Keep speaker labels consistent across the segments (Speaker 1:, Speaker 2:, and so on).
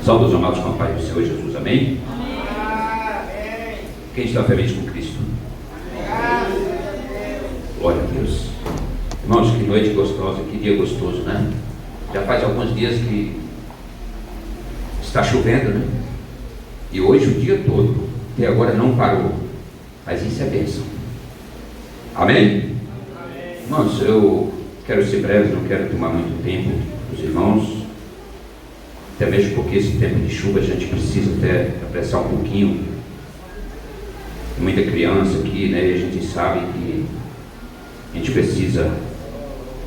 Speaker 1: Salve os amados com a paz do Senhor Jesus, amém? Quem está feliz com Cristo? Glória a Deus. Irmãos, que noite gostosa, que dia gostoso, né? Já faz alguns dias que está chovendo, né? E hoje o dia todo, até agora não parou. Mas isso é bênção. Amém? Irmãos, eu quero ser breve, não quero tomar muito tempo dos irmãos. Até mesmo porque esse tempo de chuva a gente precisa até apressar um pouquinho. Tem muita criança aqui, né? E a gente sabe que a gente precisa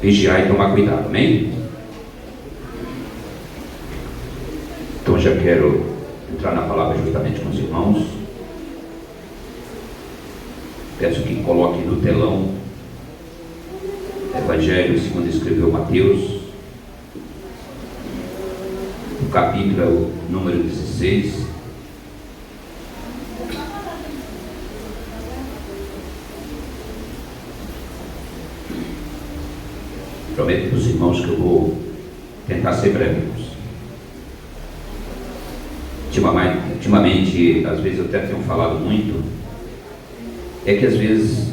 Speaker 1: vigiar e tomar cuidado, amém? Então já quero entrar na palavra juntamente com os irmãos. Peço que coloque no telão Evangelho segundo escreveu Mateus, o capítulo número 16. Prometo para os irmãos que eu vou tentar ser breve. Ultimamente, às vezes eu até tenho falado muito, é que às vezes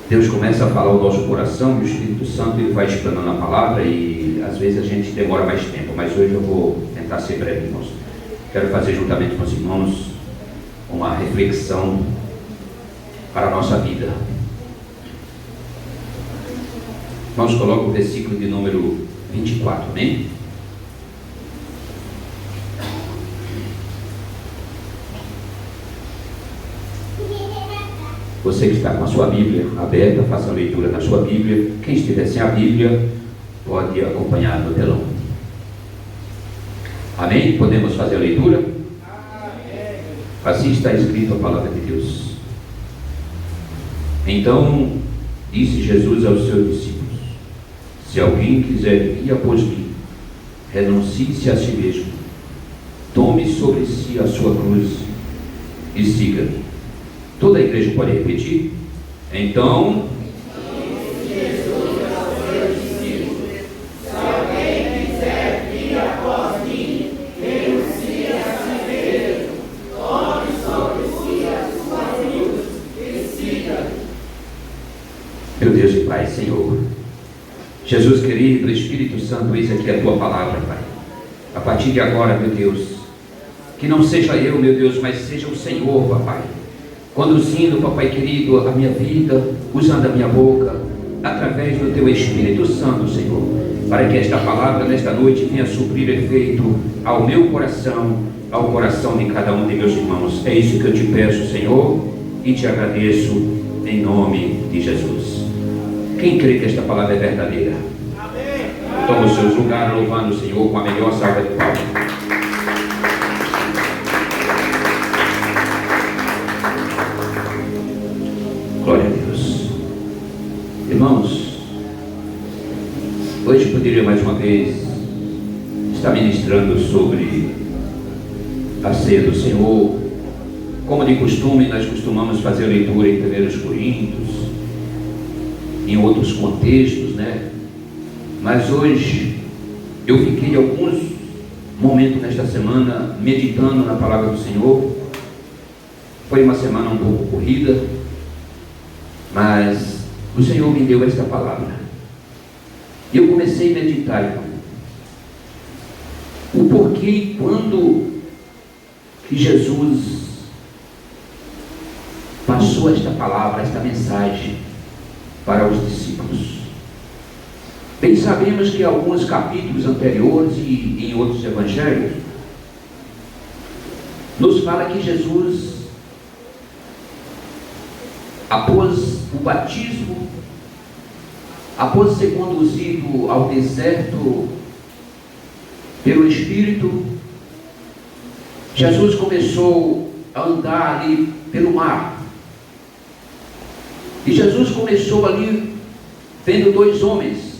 Speaker 1: Deus começa a falar o nosso coração e o Espírito Santo ele vai explanando a palavra e às vezes a gente demora mais tempo, mas hoje eu vou tentar ser breve, irmãos. Quero fazer juntamente com os irmãos uma reflexão para a nossa vida. Irmãos, coloca o versículo de número 24, amém? Você que está com a sua Bíblia aberta, faça a leitura na sua Bíblia. Quem estiver sem a Bíblia, pode acompanhar no telão. Amém? Podemos fazer a leitura? Amém. Assim está escrito a palavra de Deus. Então, disse Jesus aos seus discípulos: se alguém quiser vir após mim, renuncie-se a si mesmo, tome sobre si a sua cruz e siga-me. Toda a igreja pode repetir? Então, disse Jesus aos seus discípulos: se alguém quiser vir após mim, renuncie a si mesmo, tome sobre si a sua cruz e siga. Meu Deus e Pai, Senhor, Jesus querido, Espírito Santo, eis aqui a tua palavra, Pai. A partir de agora, meu Deus, que não seja eu, meu Deus, mas seja o Senhor, Papai, conduzindo, Papai querido, a minha vida, usando a minha boca, através do Teu Espírito Santo, Senhor, para que esta palavra, nesta noite, venha suprir efeito ao meu coração, ao coração de cada um de meus irmãos. É isso que eu te peço, Senhor, e te agradeço, em nome de Jesus. Quem crê que esta palavra é verdadeira? Toma os seus lugares, louvando o Senhor com a melhor salva de palmas. Glória a Deus. Irmãos, hoje poderia mais uma vez estar ministrando sobre a ceia do Senhor. Como de costume, nós costumamos fazer a leitura em 1 Coríntios, em outros contextos, né? Mas hoje eu fiquei alguns momentos nesta semana meditando na palavra do Senhor. Foi uma semana um pouco corrida, mas o Senhor me deu esta palavra. E eu comecei a meditar, irmão, o porquê e quando que Jesus passou esta palavra, esta mensagem para os discípulos. Bem sabemos que em alguns capítulos anteriores e em outros evangelhos nos fala que Jesus, após o batismo, após ser conduzido ao deserto pelo Espírito, Jesus começou a andar ali pelo mar. E Jesus começou ali vendo dois homens.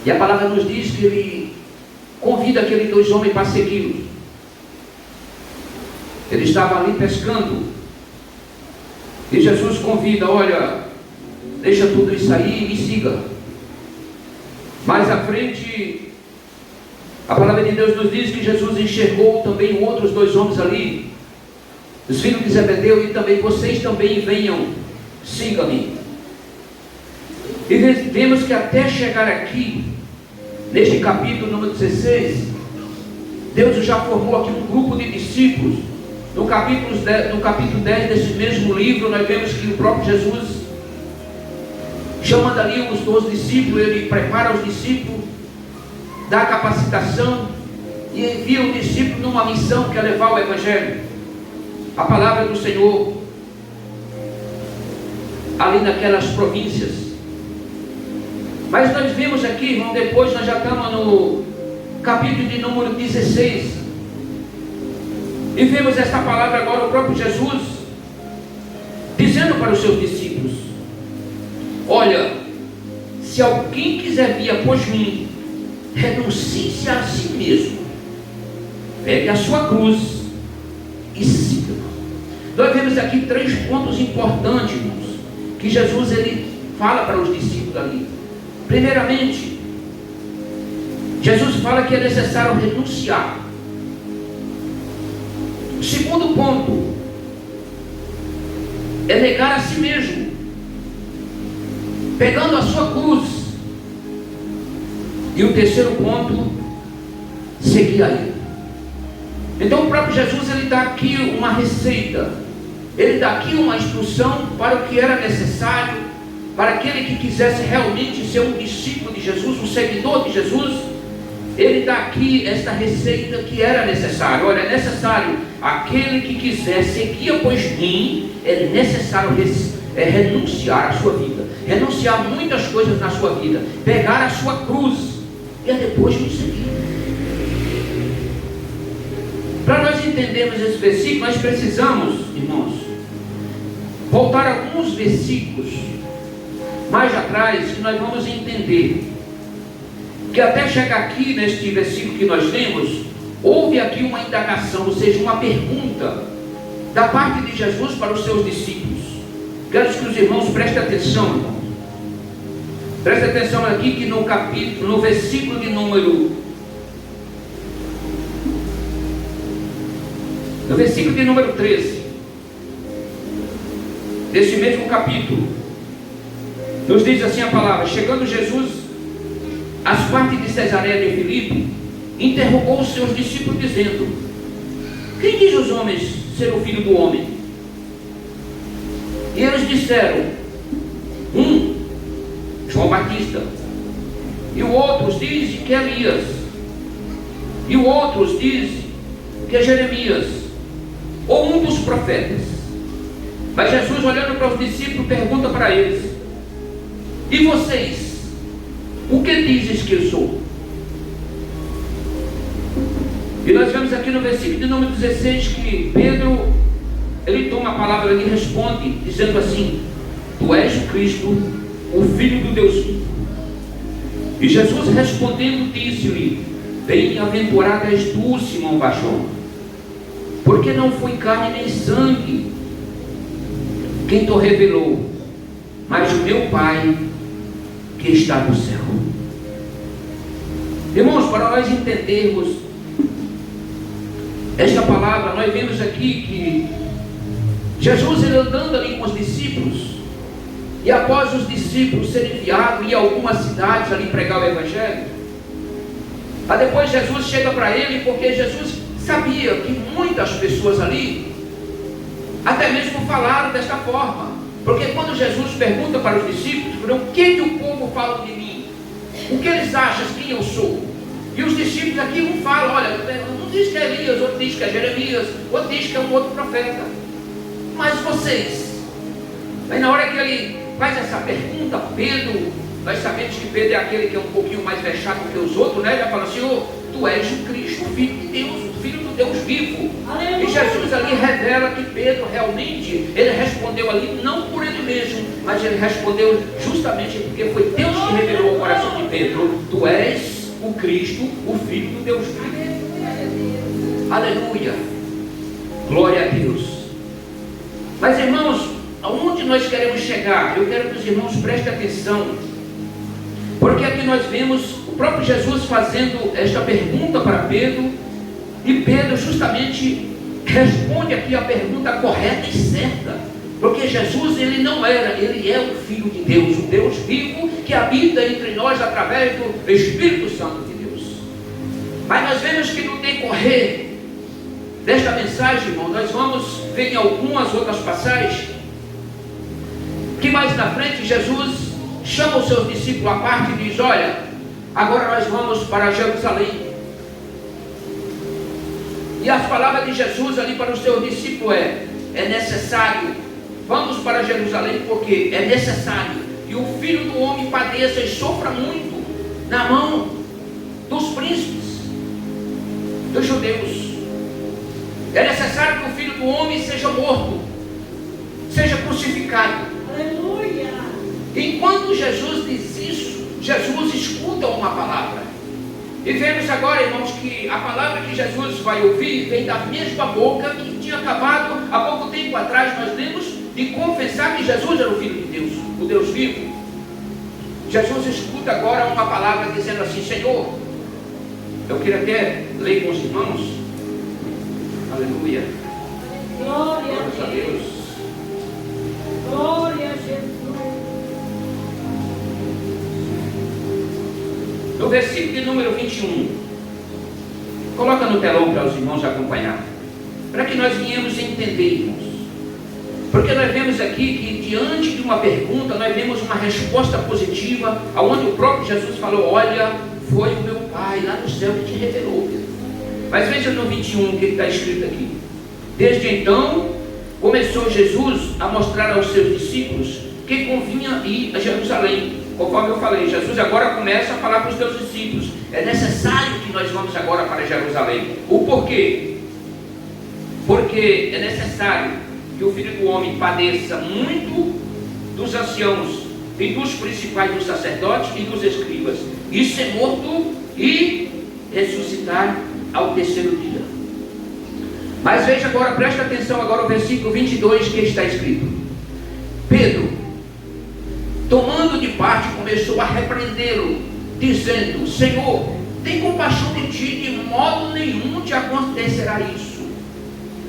Speaker 1: E a palavra nos diz que ele convida aqueles dois homens para segui-lo. Ele estava ali pescando. E Jesus convida: olha, deixa tudo isso aí e me siga. Mais à frente, A palavra de Deus nos diz que Jesus enxergou também outros dois homens ali, os filhos de Zebedeu, e também: vocês também venham, sigam-me. E vemos que até chegar aqui, neste capítulo número 16, Deus já formou aqui um grupo de discípulos. No capítulo 10 desse mesmo livro, nós vemos que o próprio Jesus, chamando ali os 12 discípulos, ele prepara os discípulos, dá capacitação e envia o discípulo numa missão que é levar o Evangelho, a palavra do Senhor, ali naquelas províncias. Mas nós vimos aqui, irmão, depois nós já estamos no capítulo de número 16, e vemos esta palavra agora, o próprio Jesus dizendo para os seus discípulos: olha, se alguém quiser vir após mim, renuncie-se a si mesmo, pegue a sua cruz e siga. Nós vemos aqui 3 pontos importantes, irmãos, que Jesus ele fala para os discípulos ali. Primeiramente, Jesus fala que é necessário renunciar. O segundo ponto é negar a si mesmo, pegando a sua cruz. E o terceiro ponto, seguir a Ele. Então o próprio Jesus ele dá aqui uma receita, ele dá aqui uma instrução para o que era necessário, para aquele que quisesse realmente ser um discípulo de Jesus, um seguidor de Jesus. Ele dá aqui esta receita que era necessário. Olha, é necessário, aquele que quiser seguir após mim, é necessário renunciar à sua vida, renunciar a muitas coisas na sua vida, pegar a sua cruz e depois me seguir. Para nós entendermos esse versículo, nós precisamos, irmãos, voltar alguns versículos mais atrás, que nós vamos entender que até chegar aqui neste versículo que nós lemos, houve aqui uma indagação, ou seja, uma pergunta da parte de Jesus para os seus discípulos. Quero que os irmãos prestem atenção, irmãos. Prestem atenção aqui que no versículo de número 13 desse mesmo capítulo, nos diz assim a palavra: chegando Jesus às partes de Cesareia de Filipe, interrogou os seus discípulos dizendo: quem diz os homens ser o filho do homem? E eles disseram: um, João Batista, e o outros dizem que é Elias, e o outros dizem que é Jeremias, ou um dos profetas. Mas Jesus, olhando para os discípulos, pergunta para eles: e vocês, o que dizes que eu sou? E nós vemos aqui no versículo de número 16 que Pedro, ele toma a palavra e responde, dizendo assim: tu és o Cristo, o Filho do Deus vivo. E Jesus respondendo disse-lhe: bem-aventurado és tu, Simão Barjona, porque não foi carne nem sangue quem te revelou, mas o meu Pai que está no céu. Irmãos, para nós entendermos esta palavra, nós vemos aqui que Jesus, ele andando ali com os discípulos, e após os discípulos serem enviados em algumas cidades ali pregar o Evangelho, aí depois Jesus chega para ele, porque Jesus sabia que muitas pessoas ali até mesmo falaram desta forma. Porque quando Jesus pergunta para os discípulos: o que o povo fala de mim? O que eles acham quem eu sou? E os discípulos aqui um falam: olha, um diz que é Elias, outro diz que é Jeremias, outro diz que é um outro profeta. Mas vocês? Aí na hora que ele faz essa pergunta, Pedro, nós sabemos que Pedro é aquele que é um pouquinho mais fechado que os outros, né? Ele fala: Senhor, tu és o Cristo, o Filho de Deus, o Filho do Deus vivo. Aleluia. E Jesus ali revela que Pedro realmente, ele respondeu ali não por ele mesmo, mas ele respondeu justamente porque foi Deus que revelou ao coração de Pedro: tu és o Cristo, o Filho do Deus vivo. Aleluia, glória a Deus. Mas irmãos, aonde nós queremos chegar? Eu quero que os irmãos prestem atenção, porque aqui nós vemos o o próprio Jesus fazendo esta pergunta para Pedro, e Pedro justamente responde aqui a pergunta correta e certa, porque Jesus, ele não era, ele é o Filho de Deus, o Deus vivo que habita entre nós através do Espírito Santo de Deus. Mas nós vemos que no decorrer desta mensagem, irmão, nós vamos ver em algumas outras passagens que mais na frente Jesus chama os seus discípulos à parte e diz: olha, agora nós vamos para Jerusalém. E as palavras de Jesus ali para os seus discípulos é necessário, vamos para Jerusalém, porque é necessário que o Filho do Homem padeça e sofra muito na mão dos príncipes, dos judeus. É necessário que o Filho do Homem seja morto, seja crucificado.
Speaker 2: Aleluia!
Speaker 1: Enquanto Jesus diz isso, Jesus escuta uma palavra. E vemos agora, irmãos, que a palavra que Jesus vai ouvir vem da mesma boca que tinha acabado há pouco tempo atrás. Nós lemos de confessar que Jesus era o Filho de Deus, o Deus vivo. Jesus escuta agora uma palavra dizendo assim: Senhor, eu queria até ler com os irmãos. Aleluia.
Speaker 2: Glória
Speaker 1: a Deus.
Speaker 2: Glória a Jesus.
Speaker 1: No versículo de número 21, coloca no telão para os irmãos acompanhar, para que nós venhamos entender, irmãos. Porque nós vemos aqui que diante de uma pergunta, nós vemos uma resposta positiva, onde o próprio Jesus falou: olha, foi o meu Pai lá no céu que te revelou. Mas veja no 21 o que está escrito aqui. Desde então, começou Jesus a mostrar aos seus discípulos que convinha ir a Jerusalém. Conforme eu falei, Jesus agora começa a falar para os seus discípulos: é necessário que nós vamos agora para Jerusalém. O porquê? Porque é necessário que o Filho do Homem padeça muito dos anciãos e dos principais dos sacerdotes e dos escribas, e ser morto e ressuscitar ao terceiro dia. Mas veja agora, presta atenção agora ao versículo 22 que está escrito: Pedro, tomando de parte, começou a repreendê-lo, dizendo: Senhor, tem compaixão de ti, de modo nenhum te acontecerá isso.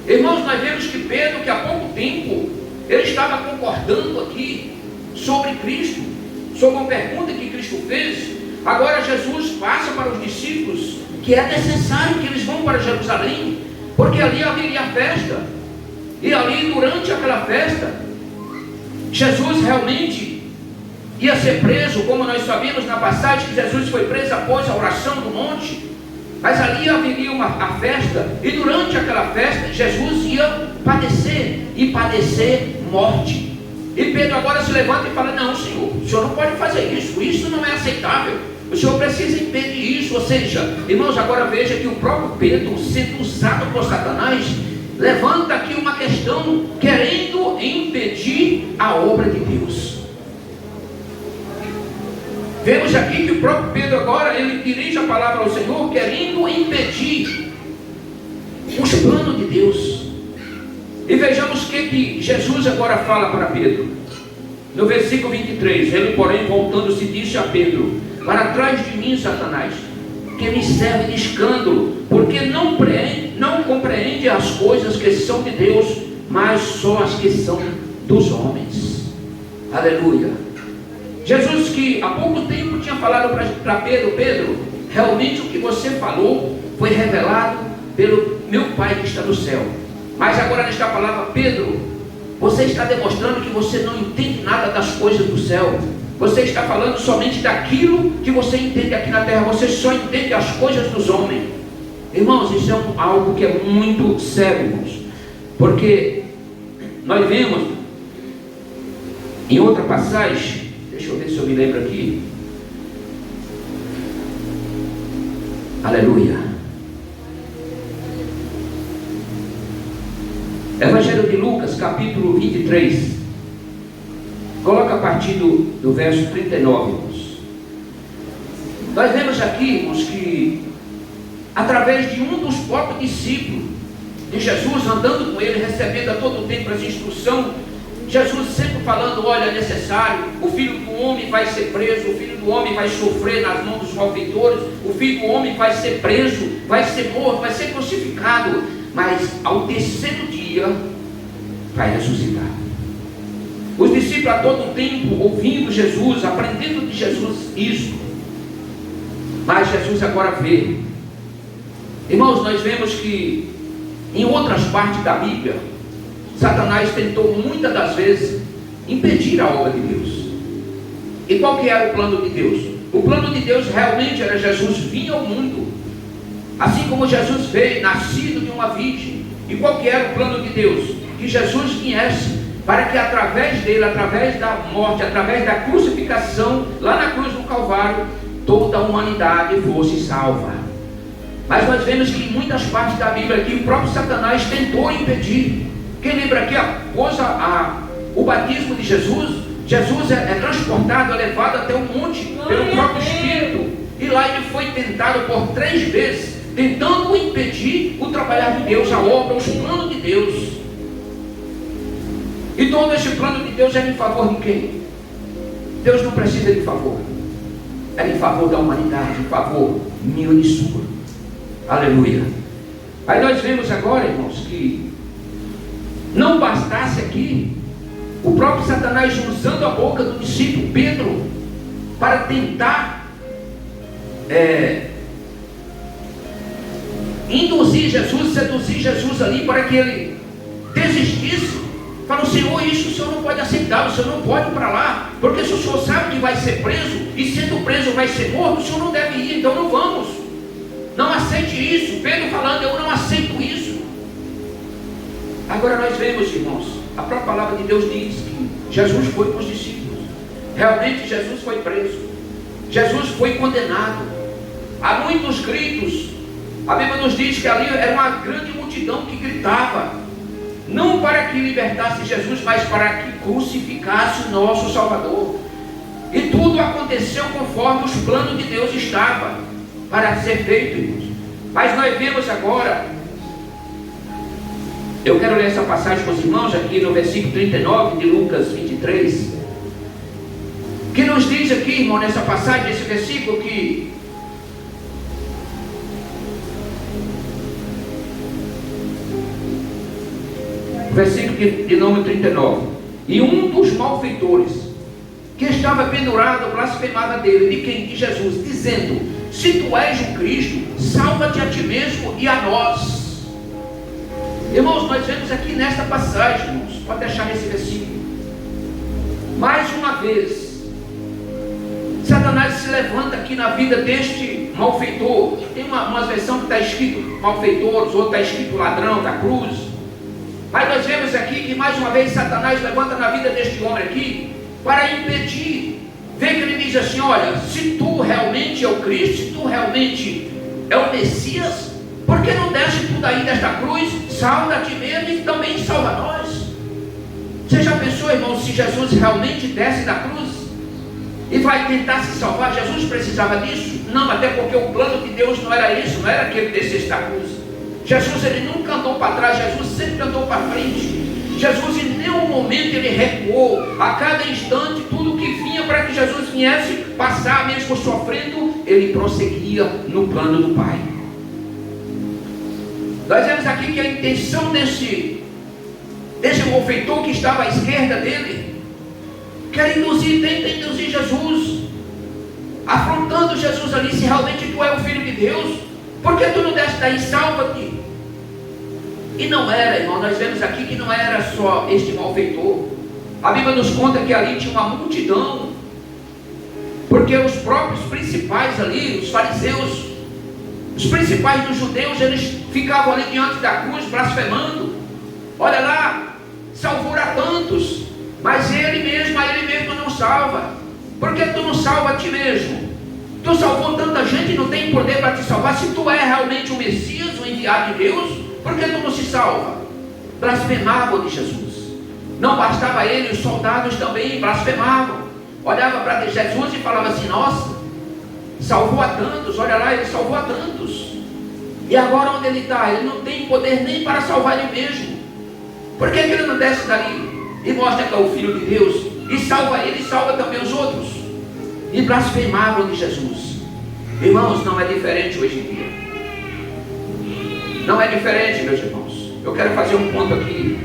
Speaker 1: Irmãos, nós vemos que Pedro, que há pouco tempo ele estava concordando aqui sobre Cristo, sobre uma pergunta que Cristo fez, agora Jesus passa para os discípulos que é necessário que eles vão para Jerusalém, porque ali haveria festa, e ali durante aquela festa Jesus realmente ia ser preso, como nós sabemos na passagem que Jesus foi preso após a oração do monte. Mas ali haveria a festa, e durante aquela festa Jesus ia padecer, e padecer morte. E Pedro agora se levanta e fala: não, Senhor, o Senhor não pode fazer isso, isso não é aceitável, o Senhor precisa impedir isso. Ou seja, irmãos, agora veja que o próprio Pedro, sendo usado por Satanás, levanta aqui uma questão, querendo impedir a obra de Deus. Vemos aqui que o próprio Pedro agora, ele dirige a palavra ao Senhor, querendo impedir os planos de Deus. E vejamos o que Jesus agora fala para Pedro. No versículo 23, ele porém voltando-se disse a Pedro: para trás de mim, Satanás, que me serve de escândalo, porque não compreende as coisas que são de Deus, mas só as que são dos homens. Aleluia. Jesus, que há pouco tempo tinha falado para Pedro: Pedro, realmente o que você falou foi revelado pelo meu Pai que está no céu. Mas agora nesta palavra: Pedro, você está demonstrando que você não entende nada das coisas do céu. Você está falando somente daquilo que você entende aqui na terra. Você só entende as coisas dos homens. Irmãos, isso é algo que é muito sério, irmãos. Porque nós vemos em outra passagem, deixa eu ver se eu me lembro aqui. Aleluia. Evangelho de Lucas, capítulo 23. Coloca a partir do verso 39, irmãos. Nós vemos aqui, irmãos, que através de um dos próprios discípulos de Jesus, andando com ele, recebendo a todo tempo as instruções, Jesus sempre falando, olha, é necessário, o Filho do Homem vai ser preso, o Filho do Homem vai sofrer nas mãos dos malfeitores, o Filho do Homem vai ser preso, vai ser morto, vai ser crucificado, mas ao terceiro dia vai ressuscitar. Os discípulos a todo tempo ouvindo Jesus, aprendendo de Jesus isso, mas Jesus agora vê. Irmãos, nós vemos que em outras partes da Bíblia, Satanás tentou muitas das vezes impedir a obra de Deus. E qual que era o plano de Deus? O plano de Deus realmente era Jesus vir ao mundo, assim como Jesus veio, nascido de uma virgem. E qual que era o plano de Deus? Que Jesus viesse, para que através dele, através da morte, através da crucificação, lá na cruz do Calvário, toda a humanidade fosse salva. Mas nós vemos que em muitas partes da Bíblia aqui, o próprio Satanás tentou impedir. Quem lembra aqui, após o batismo de Jesus, Jesus é transportado, é levado até o monte pelo próprio Espírito, e lá ele foi tentado por 3 vezes, tentando impedir o trabalhar de Deus, a obra, os planos de Deus. E todo esse plano de Deus era em favor de quem? Deus não precisa de favor, era em favor da humanidade, em favor meu e sua. Aleluia. Aí nós vemos agora, irmãos, que não bastasse aqui o próprio Satanás usando a boca do discípulo Pedro para tentar induzir Jesus, seduzir Jesus ali para que ele desistisse. Falou: Senhor, isso o Senhor não pode aceitar, o Senhor não pode ir para lá, porque se o Senhor sabe que vai ser preso, e sendo preso vai ser morto, o Senhor não deve ir, então não vamos. Não aceite isso. Pedro falando: eu não aceito isso. Agora nós vemos, irmãos, a própria palavra de Deus diz que Jesus foi com os discípulos. Realmente Jesus foi preso, Jesus foi condenado. Há muitos gritos. A Bíblia nos diz que ali era uma grande multidão que gritava, não para que libertasse Jesus, mas para que crucificasse o nosso Salvador. E tudo aconteceu conforme os planos de Deus estavam para ser feito, irmãos. Mas nós vemos agora, eu quero ler essa passagem com os irmãos aqui no versículo 39 de Lucas 23, que nos diz aqui, irmão, nessa passagem, nesse versículo, que versículo de número 39: e um dos malfeitores que estava pendurado blasfemava dele. De quem? De Jesus, dizendo: se tu és o Cristo, salva-te a ti mesmo e a nós. Irmãos, nós vemos aqui nesta passagem, irmãos, pode deixar esse versículo, mais uma vez Satanás se levanta aqui na vida deste malfeitor. Tem uma versão que está escrito malfeitores, outra está escrito ladrão da cruz. Mas nós vemos aqui que mais uma vez Satanás levanta na vida deste homem aqui para impedir. Vê que ele diz assim: olha, se tu realmente é o Cristo, se tu realmente é o Messias, por que não desce tu daí desta cruz, salva a ti mesmo e também salva nós? Você já pensou, irmão, se Jesus realmente desce da cruz e vai tentar se salvar? Jesus precisava disso? Não, até porque o plano de Deus não era isso, não era que ele descesse da cruz. Jesus, ele nunca andou para trás, Jesus sempre andou para frente. Jesus em nenhum momento ele recuou. A cada instante, tudo que vinha para que Jesus viesse passar, mesmo sofrendo, ele prosseguia no plano do Pai. Nós vemos aqui que a intenção desse malfeitor que estava à esquerda dele, quer induzir, tenta induzir Jesus, afrontando Jesus ali: se realmente tu é o Filho de Deus, por que tu não desce daí, salva-te? E não era, irmão, nós vemos aqui que não era só este malfeitor. A Bíblia nos conta que ali tinha uma multidão, porque os próprios principais ali, os fariseus, os principais dos judeus, eles ficavam ali diante da cruz blasfemando: olha lá, salvou a tantos, mas a ele mesmo não salva. Por que tu não salva a ti mesmo? Tu salvou tanta gente e não tem poder para te salvar. Se tu é realmente o Messias, o enviado de Deus, por que tu não se salva? Blasfemavam de Jesus. Não bastava ele, os soldados também blasfemavam. Olhava para Jesus e falava assim: nossa, salvou a tantos, olha lá, ele salvou a tantos. E agora onde ele está? Ele não tem poder nem para salvar ele mesmo. Por que ele não desce dali? e mostra que é o Filho de Deus, e salva ele e salva também os outros, e blasfemavam de Jesus. Irmãos, não é diferente hoje em dia. Não é diferente, meus irmãos. Eu quero fazer um ponto aqui,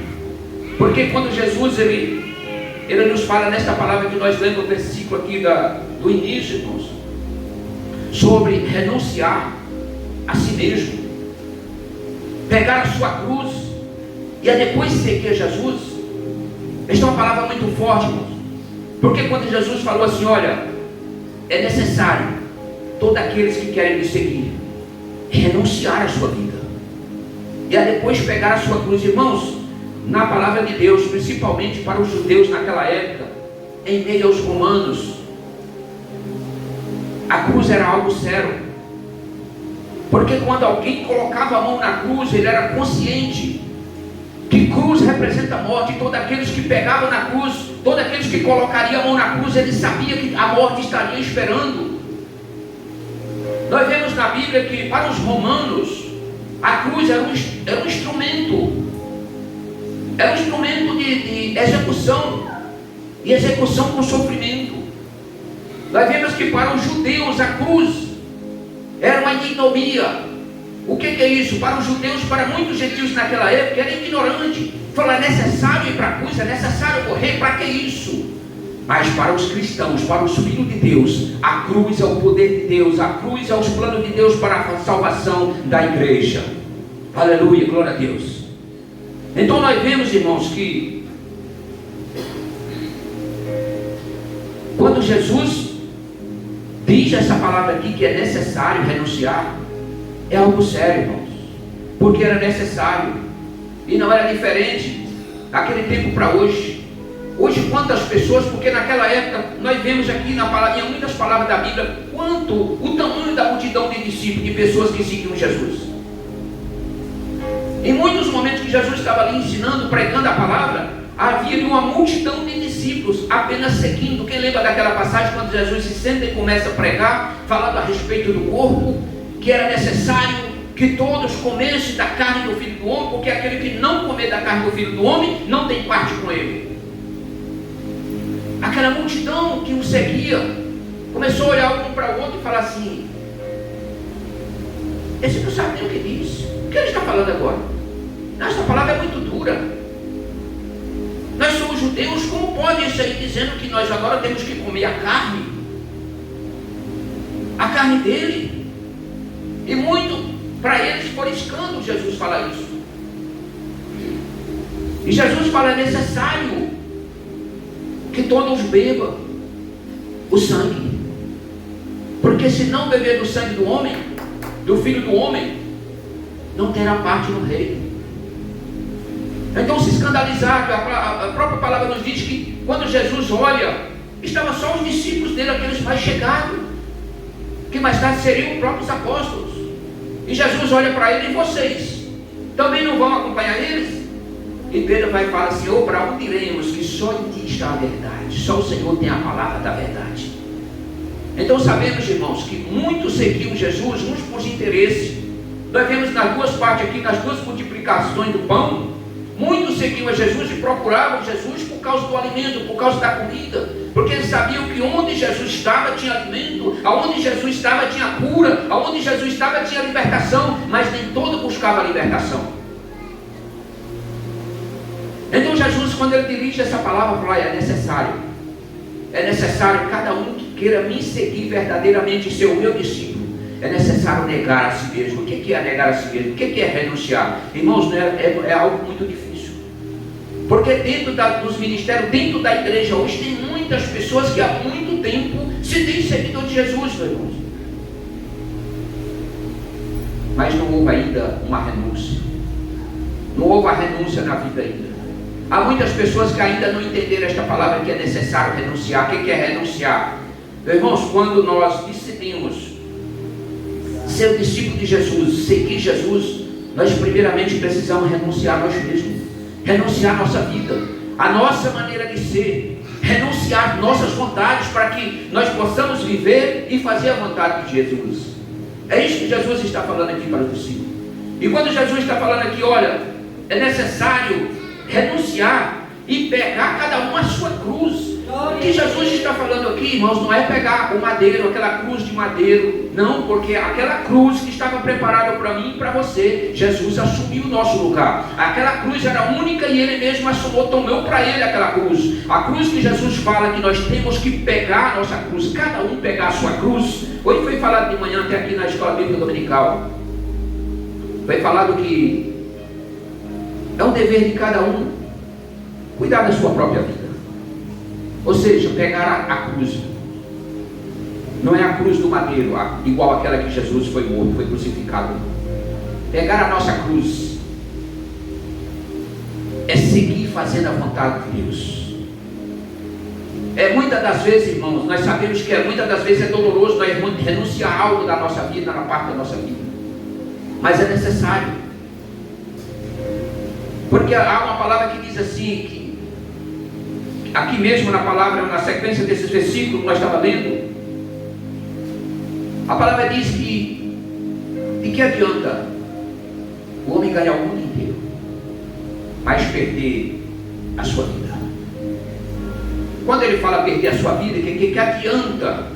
Speaker 1: porque quando Jesus ele nos fala nesta palavra que nós lemos o versículo aqui do início, irmãos, sobre renunciar a si mesmo, pegar a sua cruz e depois seguir Jesus. Esta é uma palavra muito forte, irmãos, porque quando Jesus falou assim, olha, é necessário todos aqueles que querem me seguir renunciar à sua vida e depois pegar a sua cruz. Irmãos, na palavra de Deus, principalmente para os judeus naquela época, em meio aos romanos, a cruz era algo sério, porque quando alguém colocava a mão na cruz, ele era consciente que cruz representa a morte, e todos aqueles que pegavam na cruz, todos aqueles que colocariam a mão na cruz, ele sabia que a morte estaria esperando. Nós vemos na Bíblia que para os romanos a cruz era um instrumento, de execução, e execução com sofrimento. Nós vemos que para os judeus a cruz era uma ignomia. O que é isso? Para os judeus, para muitos gentios naquela época, era ignorante. Falou, é necessário ir para a cruz, é necessário morrer, para que isso? Mas para os cristãos, para os filhos de Deus, a cruz é o poder de Deus, a cruz é os planos de Deus para a salvação da igreja. Aleluia, glória a Deus. Então nós vemos, irmãos, que quando Jesus diz essa palavra aqui que é necessário renunciar, é algo sério, irmãos, porque era necessário, e não era diferente daquele tempo para hoje. Hoje quantas pessoas, porque naquela época nós vemos aqui em muitas palavras da Bíblia, quanto o tamanho da multidão de discípulos, de pessoas que seguiam Jesus. Em muitos momentos que Jesus estava ali ensinando, pregando a palavra, havia uma multidão de discípulos apenas seguindo. Quem lembra daquela passagem quando Jesus se senta e começa a pregar, falando a respeito do corpo, que era necessário que todos comessem da carne do Filho do Homem, porque aquele que não comer da carne do Filho do Homem não tem parte com ele. Aquela multidão que o seguia começou a olhar um para o outro e falar assim: esse não sabe nem o que diz, o que ele está falando agora? Essa palavra é muito dura. Nós somos judeus, como pode isso aí dizendo que nós agora temos que comer a carne dele? E muito para eles foi escândalo Jesus falar isso. E Jesus fala: é necessário que todos bebam o sangue, porque se não beber do sangue do homem, do Filho do Homem, não terá parte no reino. Então se escandalizaram. A própria palavra nos diz que quando Jesus olha, estavam só os discípulos dele, aqueles mais chegados, que mais tarde seriam os próprios apóstolos. E Jesus olha para ele: e vocês também não vão acompanhar eles? E Pedro vai falar: Senhor, para onde iremos? Que só em ti está a verdade, só o Senhor tem a palavra da verdade. Então sabemos, irmãos, que muitos seguiam Jesus, uns por interesse. Nós vemos nas duas partes aqui, nas duas multiplicações do pão, muitos seguiam a Jesus e procuravam Jesus por causa do alimento, por causa da comida, porque eles sabiam que onde Jesus estava tinha alimento, aonde Jesus estava tinha cura, aonde Jesus estava tinha libertação, mas nem todo buscava a libertação. Então Jesus, quando ele dirige essa palavra, fala: é necessário cada um que queira me seguir verdadeiramente e ser o meu discípulo, é necessário negar a si mesmo. O que é negar a si mesmo? O que é renunciar? Irmãos, é algo muito difícil, porque dentro dos ministérios, dentro da igreja hoje, tem muitas pessoas que há muito tempo se têm seguidor de Jesus, meus irmãos, mas não houve ainda uma renúncia, não houve a renúncia na vida ainda. Há muitas pessoas que ainda não entenderam esta palavra, que é necessário renunciar. O que é renunciar? Meus irmãos, quando nós decidimos ser discípulo de Jesus, seguir Jesus, nós primeiramente precisamos renunciar a nós mesmos, renunciar a nossa vida, a nossa maneira de ser, renunciar nossas vontades, para que nós possamos viver e fazer a vontade de Jesus. É isso que Jesus está falando aqui para os discípulos. E quando Jesus está falando aqui: olha, é necessário renunciar, e pegar cada um a sua cruz. O que Jesus está falando aqui, irmãos, não é pegar o madeiro, aquela cruz de madeiro, não, porque aquela cruz que estava preparada para mim e para você, Jesus assumiu o nosso lugar. Aquela cruz era única e Ele mesmo assumiu, tomou para Ele aquela cruz. A cruz que Jesus fala que nós temos que pegar a nossa cruz, cada um pegar a sua cruz. Hoje foi falado de manhã até aqui na Escola Bíblica Dominical. Foi falado que é um dever de cada um cuidar da sua própria vida. Ou seja, pegar a cruz. Não é a cruz do madeiro, igual aquela que Jesus foi morto, foi crucificado. Pegar a nossa cruz é seguir fazendo a vontade de Deus. Muitas das vezes, irmãos, nós sabemos que muitas das vezes é doloroso nós renunciar a algo da nossa vida, na parte da nossa vida. Mas é necessário. Porque há uma palavra que diz assim, que aqui mesmo na palavra, na sequência desses versículos que nós estávamos lendo, a palavra diz que de que adianta o homem ganhar o mundo inteiro, mas perder a sua vida? Quando ele fala perder a sua vida, que adianta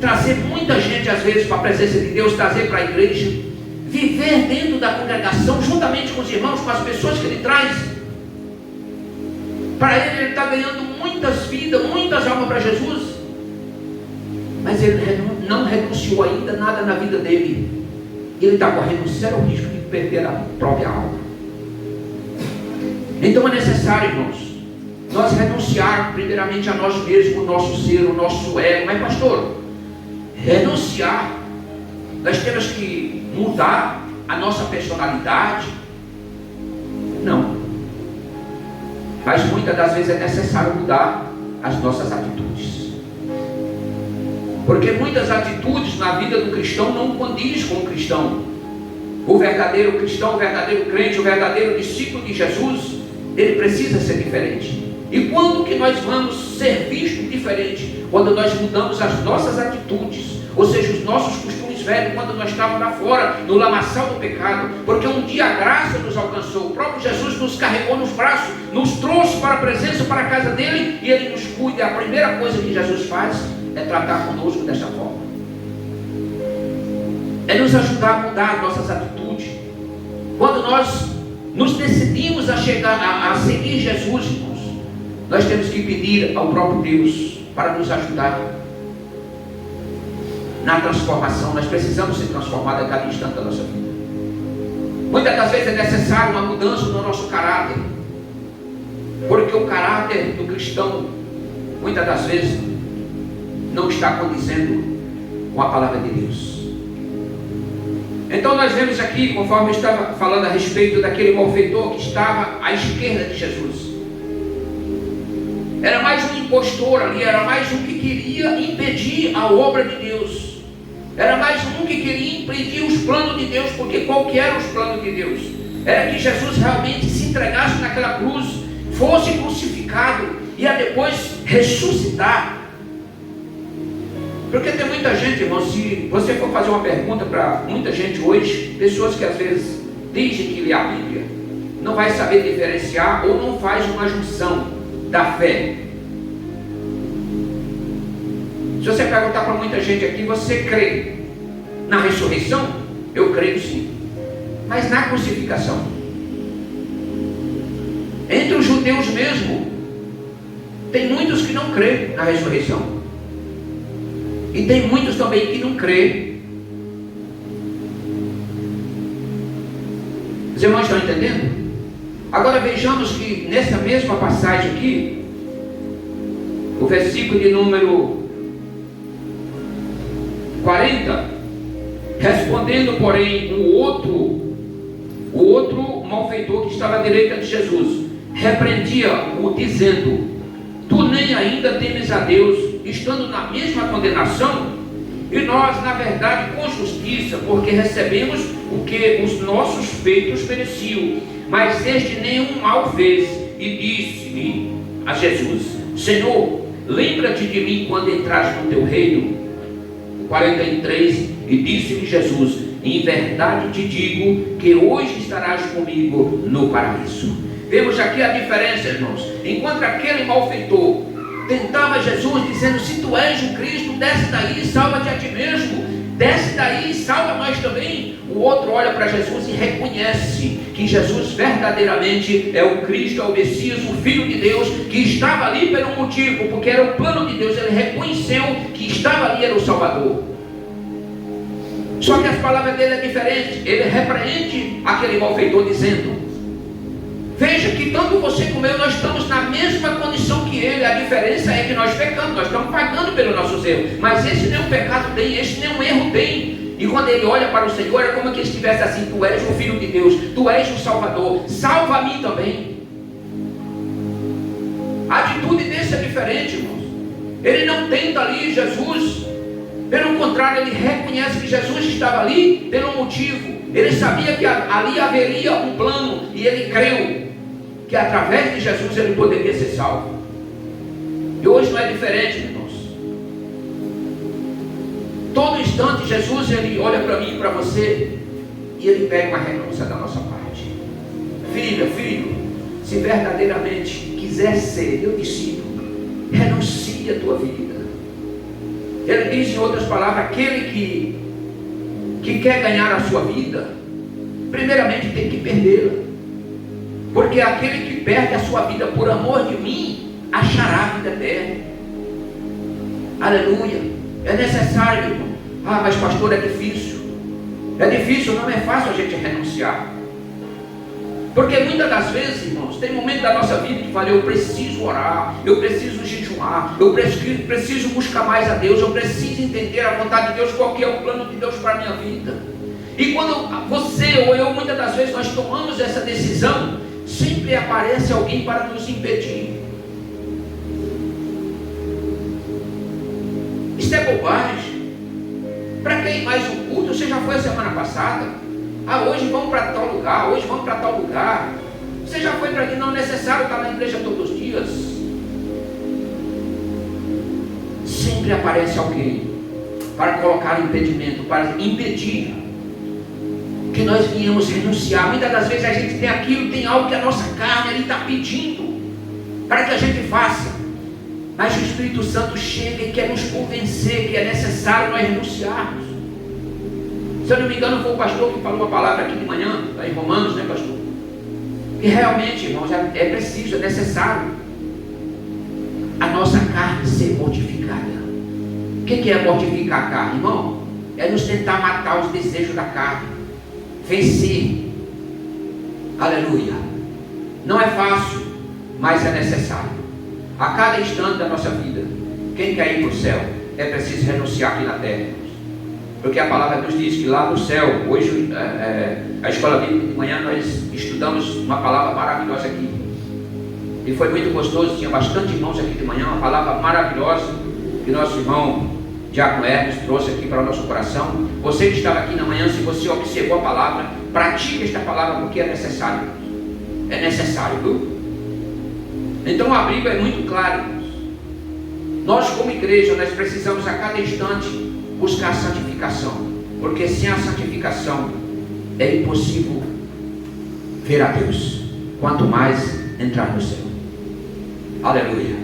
Speaker 1: trazer muita gente às vezes para a presença de Deus, trazer para a igreja, viver dentro da congregação, juntamente com os irmãos, com as pessoas que ele traz. Para ele está ganhando muitas vidas, muitas almas para Jesus, mas ele não renunciou ainda nada na vida dele. Ele está correndo um sério risco de perder a própria alma. Então é necessário, irmãos, nós renunciar primeiramente a nós mesmos, o nosso ser, o nosso ego. Mas pastor, renunciar, nós temos que mudar a nossa personalidade? Não. Mas muitas das vezes é necessário mudar as nossas atitudes. Porque muitas atitudes na vida do cristão não condizem com o cristão. O verdadeiro cristão, o verdadeiro crente, o verdadeiro discípulo de Jesus, ele precisa ser diferente. E quando que nós vamos ser vistos diferente? Quando nós mudamos as nossas atitudes, ou seja, os nossos costumes velhos, quando nós estávamos lá fora, no lamaçal do pecado. Porque um dia a graça nos alcançou, o próprio Jesus nos carregou nos braços, nos trouxe para a presença, para a casa dele, e ele nos cuida. A primeira coisa que Jesus faz é tratar conosco dessa forma, é nos ajudar a mudar as nossas atitudes. Quando nós nos decidimos a seguir Jesus, irmãos, nós temos que pedir ao próprio Deus para nos ajudar na transformação. Nós precisamos ser transformados a cada instante da nossa vida. Muitas das vezes é necessário uma mudança no nosso caráter, porque o caráter do cristão muitas das vezes não está condizendo com a palavra de Deus. Então nós vemos aqui, conforme eu estava falando a respeito daquele malfeitor que estava à esquerda de Jesus. Era mais um impostor ali, era mais um que queria impedir a obra de Deus. Era mais um que queria impedir os planos de Deus, porque qual que eram os planos de Deus? Era que Jesus realmente se entregasse naquela cruz, fosse crucificado, e a depois ressuscitar. Porque tem muita gente, irmão, se você for fazer uma pergunta para muita gente hoje, pessoas que às vezes dizem que lê a Bíblia, não vai saber diferenciar ou não faz uma junção da fé. Se você perguntar para muita gente aqui, você crê na ressurreição? Eu creio sim. Mas na crucificação? Entre os judeus mesmo, tem muitos que não creem na ressurreição. E tem muitos também que não creem. Os irmãos estão entendendo? Agora vejamos que nessa mesma passagem aqui, o versículo de número 40, respondendo porém o outro malfeitor que estava à direita de Jesus, repreendia-o dizendo: tu nem ainda temes a Deus, estando na mesma condenação? E nós, na verdade, com justiça, porque recebemos o que os nossos feitos mereciam. Mas este nenhum mal fez. E disse-lhe a Jesus: Senhor, lembra-te de mim quando entrares no teu reino. 43. E disse-lhe Jesus: em verdade te digo que hoje estarás comigo no paraíso. Vemos aqui a diferença, irmãos. Enquanto aquele malfeitor tentava Jesus, dizendo: se tu és o Cristo, desce daí, salva-te a ti mesmo, desce daí, salva nós também. O outro olha para Jesus e reconhece que Jesus verdadeiramente é o Cristo, é o Messias, o Filho de Deus, que estava ali pelo motivo, porque era o plano de Deus. Ele reconheceu que estava ali, era o Salvador. Só que as palavras dele é diferente. Ele repreende aquele malfeitor dizendo: veja que tanto você como eu, nós estamos na mesma condição que ele. A diferença é que nós pecamos, nós estamos pagando pelos nossos erros. Mas esse nenhum pecado tem, esse nenhum erro tem. E quando ele olha para o Senhor, é como que ele estivesse assim: tu és o Filho de Deus, tu és o Salvador, salva a mim também. A atitude desse é diferente, irmãos. Ele não tenta ali Jesus. Pelo contrário, ele reconhece que Jesus estava ali pelo motivo. Ele sabia que ali haveria um plano, e ele creu que através de Jesus ele poderia ser salvo. E hoje não é diferente, irmãos. Todo instante Jesus, ele olha para mim e para você, e ele pede uma renúncia da nossa parte. Filha, filho, se verdadeiramente quiser ser meu discípulo, renuncie a tua vida. Ele diz em outras palavras: aquele que quer ganhar a sua vida, primeiramente tem que perdê-la. Porque aquele que perde a sua vida por amor de mim, achará a vida eterna. Aleluia. É necessário, irmão. Ah, mas pastor, é difícil. É difícil, não é fácil a gente renunciar. Porque muitas das vezes, irmãos, tem momentos da nossa vida que fala: eu preciso orar, eu preciso jejuar, eu preciso buscar mais a Deus, eu preciso entender a vontade de Deus, qual que é o plano de Deus para a minha vida. E quando você ou eu, muitas das vezes, nós tomamos essa decisão, sempre aparece alguém para nos impedir. Isso é bobagem. Para quem mais um culto? Você já foi a semana passada? Ah, hoje vamos para tal lugar, hoje vamos para tal lugar. Você já foi para aqui? Não é necessário estar na igreja todos os dias. Sempre aparece alguém para colocar impedimento, para impedir que nós venhamos renunciar. Muitas das vezes a gente tem aquilo, tem algo que a nossa carne ali está pedindo para que a gente faça. Mas o Espírito Santo chega e quer nos convencer que é necessário nós renunciarmos. Se eu não me engano, foi o pastor que falou a palavra aqui de manhã, está em Romanos, né, pastor? E realmente, irmãos, é preciso, é necessário a nossa carne ser mortificada. O que é mortificar a carne, irmão? É nos tentar matar os desejos da carne, vencer. Aleluia. Não é fácil, mas é necessário. A cada instante da nossa vida, quem quer ir para o céu, é preciso renunciar aqui na terra. Porque a palavra nos diz que lá no céu, hoje a escola bíblica de manhã nós estudamos uma palavra maravilhosa aqui. E foi muito gostoso, tinha bastante irmãos aqui de manhã, uma palavra maravilhosa que nosso irmão Diácono Hermes trouxe aqui para o nosso coração. Você que estava aqui na manhã, se você observou a palavra, pratique esta palavra porque é necessário. É necessário, viu? Então o abrigo é muito claro. Nós como igreja, nós precisamos a cada instante buscar a santificação, porque sem a santificação é impossível ver a Deus, quanto mais entrar no céu. Aleluia.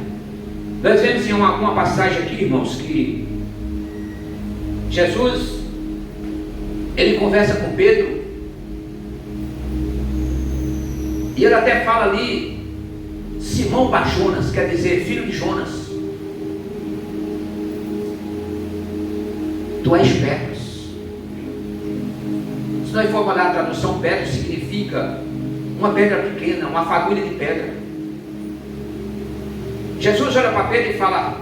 Speaker 1: Nós vemos em uma passagem aqui, irmãos, que Jesus, ele conversa com Pedro, e ele até fala ali: Simão Bar-Jonas, quer dizer filho de Jonas, tu és Petros. Se nós formos olhar a tradução, Petros significa uma pedra pequena, uma fagulha de pedra. Jesus olha para Pedro e fala: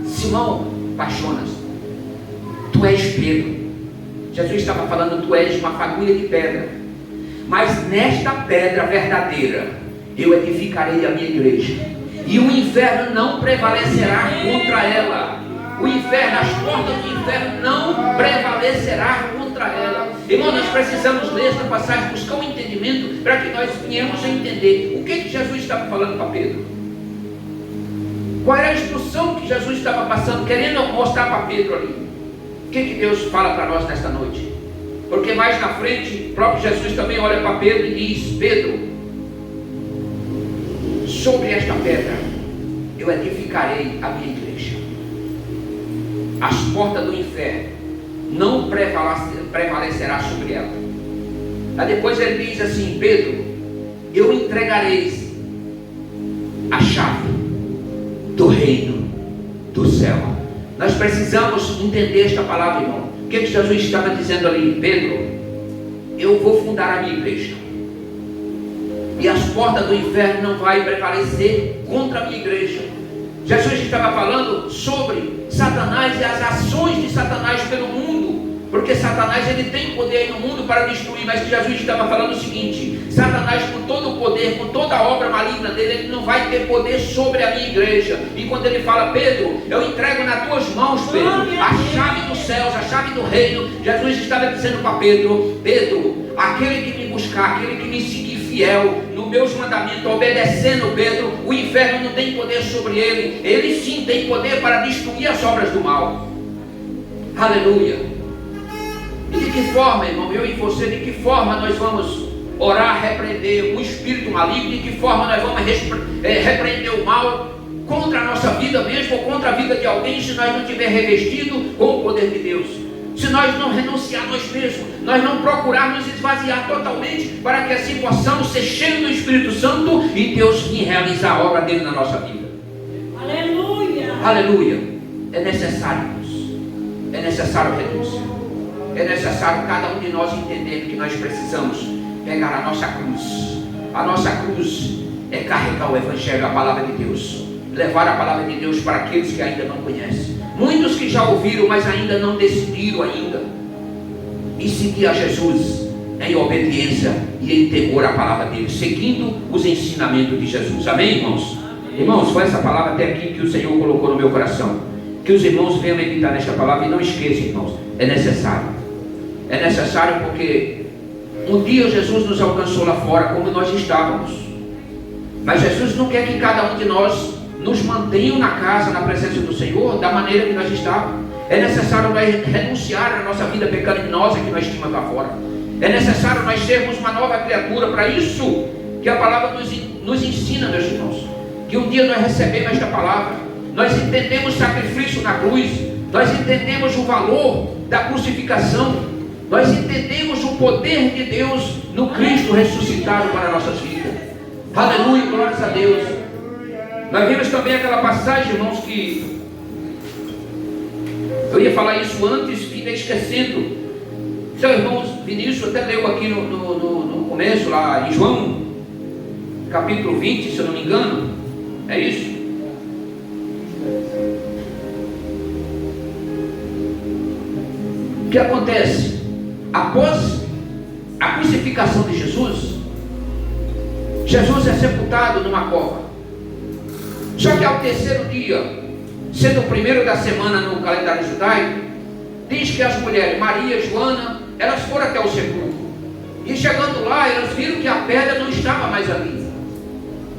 Speaker 1: Simão Bar-Jonas, tu és Pedro. Jesus estava falando: tu és uma fagulha de pedra, mas nesta pedra verdadeira eu edificarei a minha igreja, e o inferno não prevalecerá contra ela. O inferno, as portas do inferno não prevalecerá contra ela. Irmão, nós precisamos ler esta passagem, buscar um entendimento para que nós venhamos a entender o que Jesus estava falando para Pedro. Qual era a instrução que Jesus estava passando, querendo mostrar para Pedro ali. O que Deus fala para nós nesta noite? Porque mais na frente, o próprio Jesus também olha para Pedro e diz: Pedro,
Speaker 3: sobre esta pedra eu edificarei a minha igreja. As portas do inferno não prevalecerá sobre ela. Aí depois ele diz assim: Pedro, eu entregarei a chave do reino do céu. Nós precisamos entender esta palavra, irmão. O que Jesus estava dizendo ali? Pedro, eu vou fundar a minha igreja, e as portas do inferno não vai prevalecer contra a minha igreja. Jesus estava falando sobre Satanás e as ações de Satanás pelo mundo, porque Satanás ele tem poder aí no mundo para destruir, mas Jesus estava falando o seguinte: Satanás, com todo o poder, com toda a obra maligna dele, ele não vai ter poder sobre a minha igreja. E quando ele fala: Pedro, eu entrego nas tuas mãos, Pedro, a chave dos céus, a chave do reino, Jesus estava dizendo para Pedro: Pedro, aquele que me buscar, aquele que me seguir fiel nos meus mandamentos, obedecendo, Pedro, o inferno não tem poder sobre ele. Ele sim tem poder para destruir as obras do mal. Aleluia. E de que forma, irmão, eu e você, de que forma nós vamos orar, repreender o espírito maligno? De que forma nós vamos repreender o mal contra a nossa vida mesmo, ou contra a vida de alguém, se nós não tiver revestido com o poder de Deus? Se nós não renunciar a nós mesmos, nós não procurar nos esvaziar totalmente, para que assim possamos ser cheios do Espírito Santo e Deus vir realizar a obra dele na nossa vida.
Speaker 2: Aleluia.
Speaker 3: Aleluia. É necessário, Deus. É necessário renúncia. É necessário cada um de nós entender que nós precisamos pegar a nossa cruz. A nossa cruz é carregar o Evangelho, a palavra de Deus, levar a palavra de Deus para aqueles que ainda não conhecem. Muitos que já ouviram, mas ainda não decidiram ainda, e seguir a Jesus em obediência e em temor à palavra dele, seguindo os ensinamentos de Jesus. Amém, irmãos? Amém. Irmãos, foi essa palavra até aqui que o Senhor colocou no meu coração. Que os irmãos venham meditar nesta palavra e não esqueçam, irmãos, é necessário. É necessário porque um dia Jesus nos alcançou lá fora como nós estávamos, mas Jesus não quer que cada um de nós nos mantenha na casa, na presença do Senhor, da maneira que nós estávamos. É necessário nós renunciar à nossa vida pecaminosa que nós tínhamos lá fora. É necessário nós sermos uma nova criatura. Para isso que a palavra nos ensina, meus irmãos, que um dia nós recebemos esta palavra, nós entendemos o sacrifício na cruz, nós entendemos o valor da crucificação, nós entendemos o poder de Deus no Cristo ressuscitado para nossas vidas. Aleluia, glórias a Deus. Nós vimos também aquela passagem, irmãos, que eu ia falar isso antes, fiquei esquecendo. Seu irmão Vinícius até leu aqui no começo, lá em João, capítulo 20, se eu não me engano. É isso? O que acontece? Após a crucificação de Jesus, Jesus é sepultado numa cova. Só que ao terceiro dia, sendo o primeiro da semana no calendário judaico, diz que as mulheres, Maria e Joana, elas foram até o sepulcro. E chegando lá, elas viram que a pedra não estava mais ali.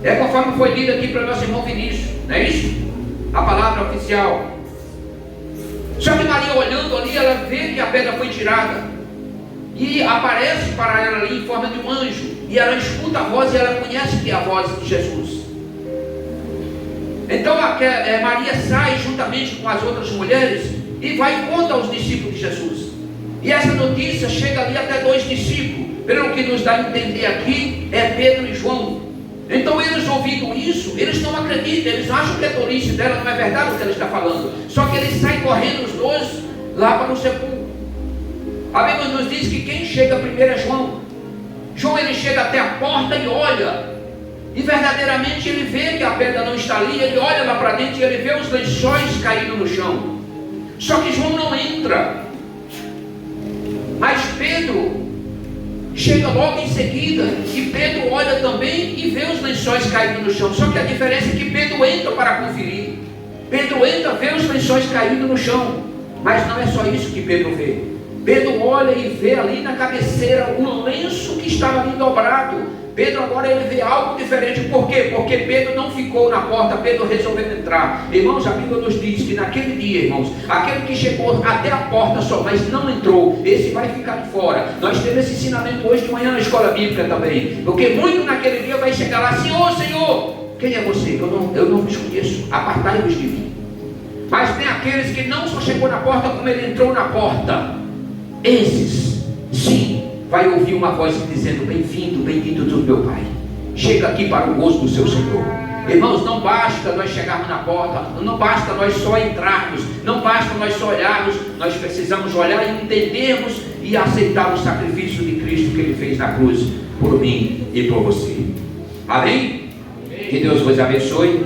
Speaker 3: É conforme foi lido aqui para o nosso irmão Vinícius, não é isso? A palavra oficial. Só que Maria, olhando ali, ela vê que a pedra foi tirada. E aparece para ela ali em forma de um anjo. E ela escuta a voz e ela conhece que é a voz de Jesus. Então Maria sai juntamente com as outras mulheres e vai e conta aos discípulos de Jesus. E essa notícia chega ali até 2 discípulos. Pelo que nos dá a entender aqui, é Pedro e João. Então eles ouvindo isso, eles não acreditam, eles acham que é tolice dela, não é verdade o que ela está falando. Só que eles saem correndo os dois lá para o sepulcro. A Bíblia nos diz que quem chega primeiro é João. João ele chega até a porta e olha. E verdadeiramente ele vê que a pedra não está ali, ele olha lá para dentro e ele vê os lençóis caindo no chão. Só que João não entra. Mas Pedro chega logo em seguida, e Pedro olha também e vê os lençóis caindo no chão. Só que a diferença é que Pedro entra para conferir. Pedro entra, vê os lençóis caindo no chão. Mas não é só isso que Pedro vê. Pedro olha e vê ali na cabeceira o lenço que estava ali dobrado. Pedro agora ele vê algo diferente. Por quê? Porque Pedro não ficou na porta, Pedro resolveu entrar. Irmãos, a Bíblia nos diz que naquele dia, irmãos, aquele que chegou até a porta só, mas não entrou, esse vai ficar de fora. Nós temos esse ensinamento hoje de manhã na escola bíblica também. Porque muito naquele dia vai chegar lá, Senhor, Senhor, Quem é você? Eu não vos conheço. Apartai-vos de mim. Mas tem aqueles que não só chegou na porta, como ele entrou na porta. Esses, sim, vai ouvir uma voz dizendo: bem-vindo, bendito do meu Pai. Chega aqui para o gozo do seu Senhor. Irmãos, não basta nós chegarmos na porta, não basta nós só entrarmos, não basta nós só olharmos, nós precisamos olhar e entendermos e aceitar o sacrifício de Cristo que Ele fez na cruz por mim e por você. Amém? Que Deus vos abençoe.